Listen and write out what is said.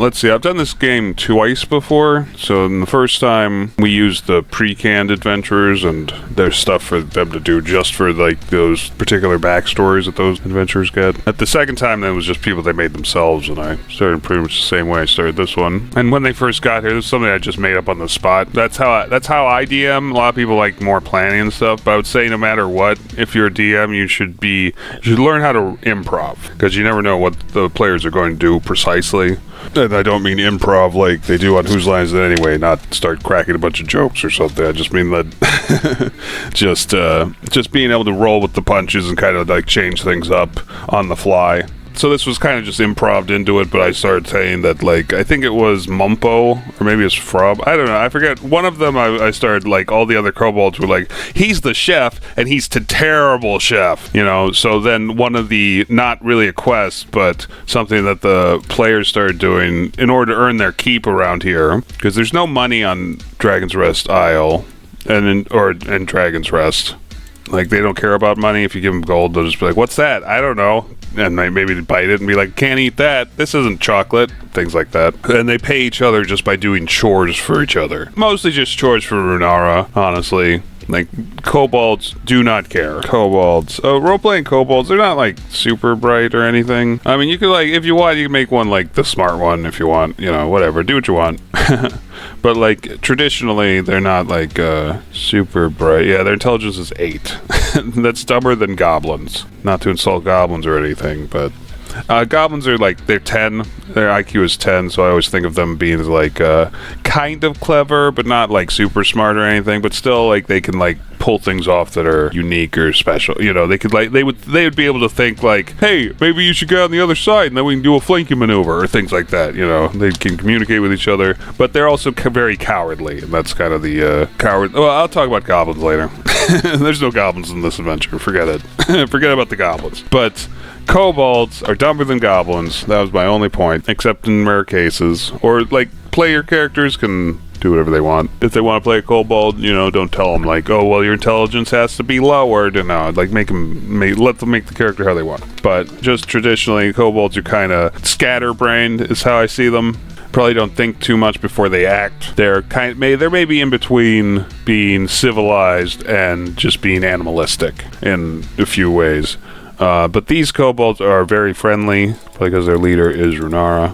Let's see, I've done this game twice before. So in the first time, we used the pre-canned adventurers, and there's stuff for them to do just for like those particular backstories that those adventurers get. At the second time, that was just people they made themselves, and I started pretty much the same way I started this one. And when they first got here, this is something I just made up on the spot. That's how I DM. A lot of people like more planning and stuff, but I would say no matter what, if you're a DM, you should learn how to improv, because you never know what the players are going to do precisely. And I don't mean improv like they do on Whose Line Is It Anyway, not start cracking a bunch of jokes or something. I just mean that just being able to roll with the punches and kind of like change things up on the fly. So this was kind of just improv into it, but I started saying that, like, I think it was Mumpo, or maybe it's Frub, I don't know, I forget. One of them, I started, like, all the other kobolds were like, he's the chef, and he's the terrible chef, you know. So then one of the, not really a quest, but something that the players started doing in order to earn their keep around here, because there's no money on Dragon's Rest Isle, and Dragon's Rest. Like, they don't care about money. If you give them gold, they'll just be like, what's that? I don't know. And maybe they bite it and be like, can't eat that. This isn't chocolate. Things like that. And they pay each other just by doing chores for each other. Mostly just chores for Runara, honestly. Like, kobolds do not care. Kobolds. Role-playing kobolds, they're not, like, super bright or anything. I mean, you could, like, if you want, you can make one, like, the smart one if you want. You know, whatever. Do what you want. But, like, traditionally, they're not, like, super bright. Yeah, their intelligence is 8. That's dumber than goblins. Not to insult goblins or anything, but... goblins are like, they're 10. Their IQ is 10, so I always think of them being like kind of clever, but not like super smart or anything, but still like they can like pull things off that are unique or special. You know, they could like they would be able to think like, hey, maybe you should go on the other side and then we can do a flanking maneuver or things like that. You know, they can communicate with each other, but they're also very cowardly, and that's kind of the coward. Well, I'll talk about goblins later. There's no goblins in this adventure. Forget it. Forget about the goblins. But kobolds are dumber than goblins. That was my only point, except in rare cases. Or, like, player characters can do whatever they want. If they want to play a kobold, you know, don't tell them, like, oh, well, your intelligence has to be lowered. And like, let them make the character how they want. But just traditionally, kobolds are kind of scatterbrained, is how I see them. Probably don't think too much before they act. They're maybe in between being civilized and just being animalistic in a few ways. But these kobolds are very friendly, because their leader is Runara.